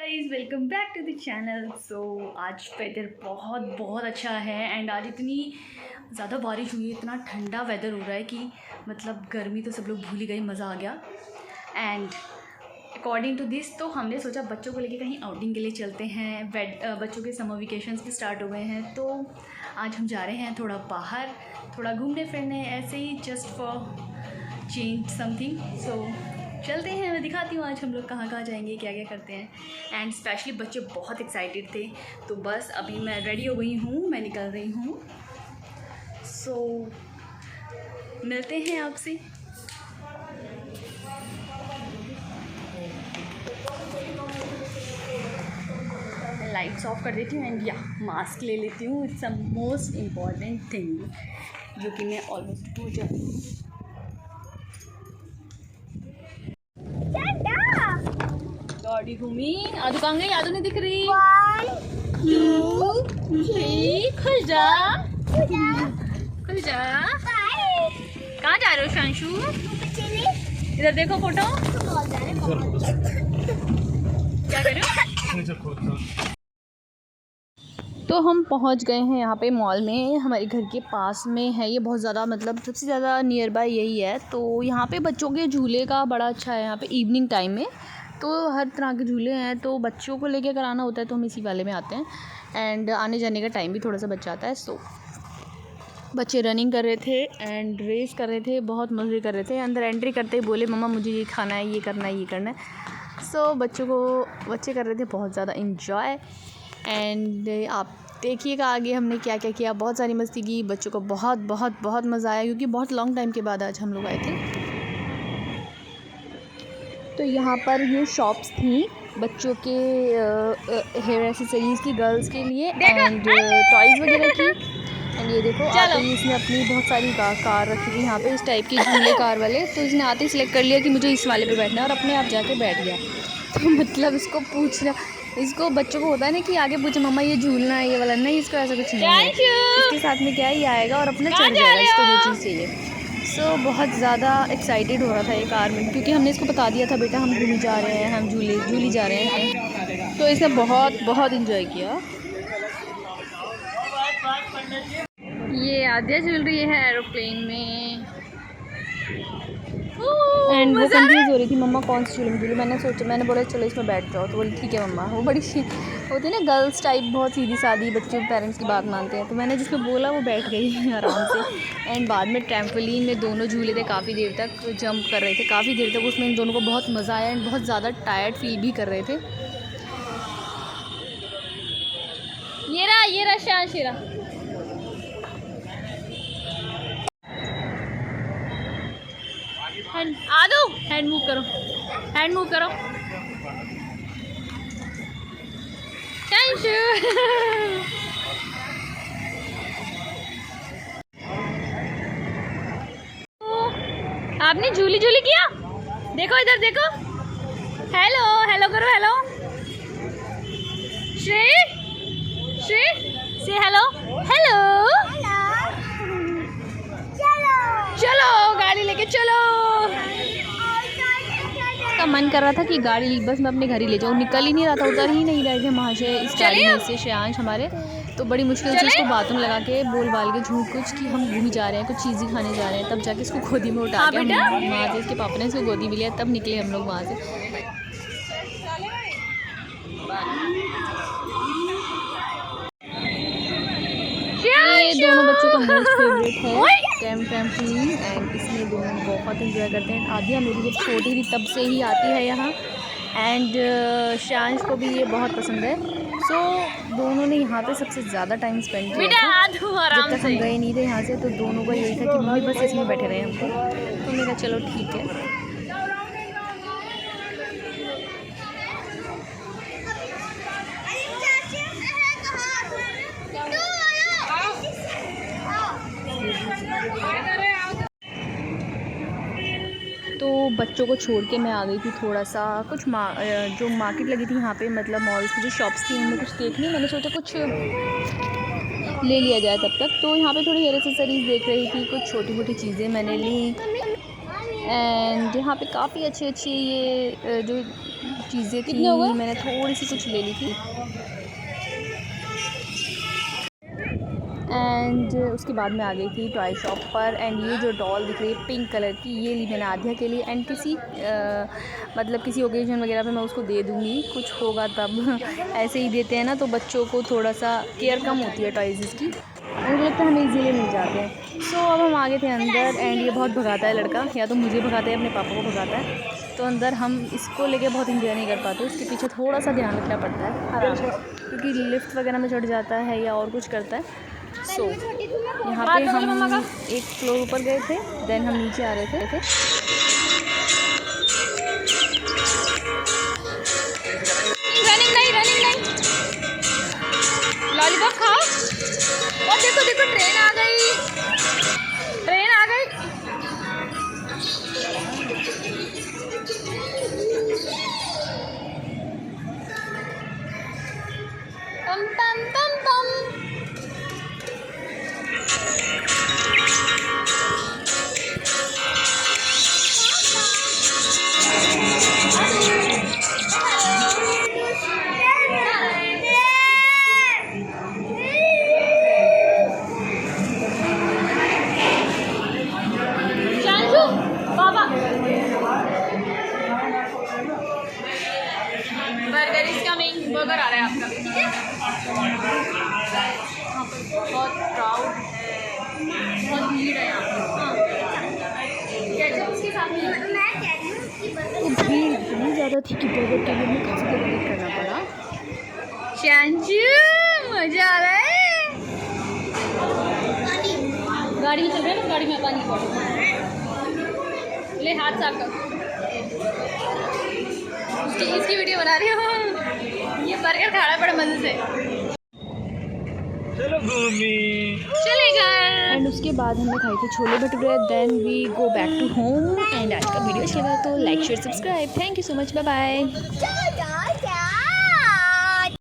Guys welcome back to the channel. So आज weather बहुत बहुत अच्छा है एंड आज इतनी ज़्यादा बारिश हुई है, इतना ठंडा वेदर हो रहा है कि मतलब गर्मी तो सब लोग भूल ही गए, मज़ा आ गया। एंड अकॉर्डिंग टू दिस तो हमने सोचा बच्चों को लेके कहीं आउटिंग के लिए चलते हैं। बच्चों के समर वेकेशंस भी स्टार्ट हो गए हैं, तो आज हम जा रहे हैं थोड़ा बाहर, थोड़ा घूमने फिरने, ऐसे ही जस्ट फॉर चेंज समथिंग। सो चलते हैं, मैं दिखाती हूँ आज हम लोग कहाँ कहाँ जाएंगे, क्या क्या करते हैं। एंड स्पेशली बच्चे बहुत एक्साइटेड थे, तो बस अभी मैं रेडी हो गई हूँ, मैं निकल रही हूँ। सो मिलते हैं आपसे। लाइट्स ऑफ कर देती हूँ एंड या मास्क ले लेती हूँ। It's a most important thing जो कि मैं ऑलमोस्ट भूल जाती हूँ। गाड़ी घूमी, आदू कहाँ गई? आदू नहीं दिख रही। 1 2 3 खुल जा, खुल जा। कहाँ जा रहे हो शांशु? इधर देखो फोटो। क्या कर रहे हो? तो हम पहुंच गए हैं यहाँ पे मॉल में, हमारे घर के पास में है ये। बहुत ज़्यादा मतलब सबसे ज़्यादा नियर बाय यही है। तो यहाँ पे बच्चों के झूले का बड़ा अच्छा है। यहाँ पे इवनिंग टाइम में तो हर तरह के झूले हैं, तो बच्चों को लेके कराना होता है तो हम इसी वाले में आते हैं। एंड आने जाने का टाइम भी थोड़ा सा बच जाता है। सो बच्चे रनिंग कर रहे थे एंड रेस कर रहे थे, बहुत मज़े कर रहे थे। अंदर एंट्री करते ही बोले मम्मा मुझे ये खाना है, ये करना है, ये करना है। सो बच्चे कर रहे थे बहुत ज़्यादा इन्जॉय। एंड आप देखिएगा आगे हमने क्या क्या किया। बहुत सारी मस्ती की, बच्चों को बहुत बहुत बहुत मज़ा आया, क्योंकि बहुत लॉन्ग टाइम के बाद आज हम लोग आए थे। तो यहाँ पर ये शॉप्स थी बच्चों के हेयर एक्सेसरीज़ की, गर्ल्स के लिए एंड टॉयज़ वगैरह की। एंड ये देखो आते ही इसने अपनी बहुत सारी कार रखी थी यहाँ पे, इस टाइप की झूले कार वाले। तो इसने आते ही सिलेक्ट कर लिया कि मुझे इस वाले पे बैठना है और अपने आप जाके बैठ गया। तो मतलब इसको बच्चों को होता है ना कि आगे पूछे मम्मा ये झूलना है, ये वाला नहीं। इसको ऐसा कुछ नहीं है, इसके साथ में क्या है, ये आएगा और अपना चढ़ जाएगा, इसको जो चीज़ चाहिए। सो बहुत ज़्यादा एक्साइटेड हो रहा था ये कार में, क्योंकि हमने इसको बता दिया था बेटा हम घूमी जा रहे हैं, हम झूली जा रहे हैं। तो इसने बहुत बहुत इन्जॉय किया। ये आद्या झूल रही है एरोप्लेन में एंड वो कंफ्यूज हो रही थी मम्मा कौन सी झूले में झूली। मैंने बोला चलो इसमें बैठ जाओ, तो बोली ठीक है मम्मा। वो बड़ी होती है ना गर्ल्स टाइप, बहुत सीधी सादी, बच्चे पेरेंट्स की बात मानते हैं। तो मैंने जिसको बोला वो बैठ गई आराम से। एंड बाद में ट्रैम्पोलिन में दोनों झूले थे, काफ़ी देर तक जंप कर रहे थे, काफ़ी देर तक उसमें इन दोनों को बहुत मज़ा आया एंड बहुत ज़्यादा टायर्ड फील भी कर रहे थे। ये रहा शांशिरा। आदू हैंड मूव करो, हैंड मूव करो शांशु। आपने झूली किया? देखो इधर देखो, हेलो हेलो करो, हेलो श्री से हेलो हेलो। चलो गाड़ी लेके चलो। का मन कर रहा था कि गाड़ी बस मैं अपने घर ही ले जाऊँ, निकल ही नहीं रहा था, उतर ही नहीं रहे थे वहाँ से इस गाड़ी में से श्रेयांश हमारे। तो बड़ी मुश्किल से इसको बाथरूम लगा के बोल बाल के झूठ कुछ कि हम घूम जा रहे हैं, कुछ चीज़ें खाने जा रहे हैं, तब जाके इसको गोदी में उठा के वहाँ से इसके पापा ने इसको गोदी में लिया, तब निकले हम लोग वहाँ से। ये दोनों बच्चों का मोस्ट फेवरेट है ट्रैम्पोलिन एंड इसमें दोनों बहुत इंजॉय करते हैं। आदिया मेरी जब छोटी थी तब से ही आती है यहाँ एंड श्रेयांश को भी ये बहुत पसंद है। सो दोनों ने यहाँ पे सबसे ज़्यादा टाइम स्पेंड किया था। जब तक हम गए नहीं थे यहाँ से तो दोनों का यही था कि मम्मी बस इसमें बैठे रहे हमको। तो मैंने कहा चलो ठीक है। तो बच्चों को छोड़ के मैं आ गई थी थोड़ा सा कुछ जो मार्केट लगी थी यहाँ पे, मतलब मॉल्स की जो शॉप्स थी उनमें कुछ देखनी, मैंने सोचा कुछ ले लिया जाए तब तक। तो यहाँ पे थोड़ी हेयर एक्सेसरीज देख रही थी, कुछ छोटी मोटी चीज़ें मैंने ली एंड यहाँ पे काफ़ी अच्छी अच्छी ये जो चीज़ें थी, मैंने थोड़ी सी कुछ ले ली थी। एंड उसके बाद मैं आ गई थी टॉय शॉप पर। एंड ये जो डॉल दिख रही है पिंक कलर की, ये ली मैंने आध्या के लिए। एंड किसी मतलब किसी ओकेजन वगैरह पे मैं उसको दे दूँगी, कुछ होगा तब। ऐसे ही देते हैं ना, तो बच्चों को थोड़ा सा केयर कम होती है टॉयज़ की, मुझे लगता है हमें इजीली मिल जाते हैं। सो अब हम आ गए थे अंदर। एंड ये बहुत भगाता है लड़का, या तो मुझे भगाता है अपने पापा को भगाता है। तो अंदर हम इसको लेके बहुत इंजॉय नहीं कर पाते, उसके पीछे थोड़ा सा ध्यान रखना पड़ता है आराम से, क्योंकि लिफ्ट वगैरह में चढ़ जाता है या और कुछ करता है। सो यहाँ पे हम एक फ्लोर ऊपर गए थे, देन हम नीचे आ रहे थे। रनिंग नहीं लॉलीपॉप खाओ। और देखो देखो ट्रेन आ गई, ट्रेन आ गई। पम पम पम पम। बर्गर इज कमिंग, बर्गर आ रहा है आपका, ठीक है। यहाँ पर बहुत क्राउड है, बहुत भीड़ है यहाँ पर। उसके साथ तो भीड़ इतनी ज़्यादा थी कि बर्गर के लिए हमें काफ़ी देर वेट करना पड़ा। शांचू मज़ा आ रहा है। गाड़ी में चल रहे हैं, गाड़ी में पानी ले, हाथ साफ कर। इसकी वीडियो बना रही हूँ। ये बर्गर खा रहा है बड़े मज़े से। चलो भूमि चलेगा। एंड उसके बाद हमने खाई थी chole bhature. Then we go back to home. And आज का वीडियो अच्छा लगा तो like share subscribe. Thank you so much, bye bye.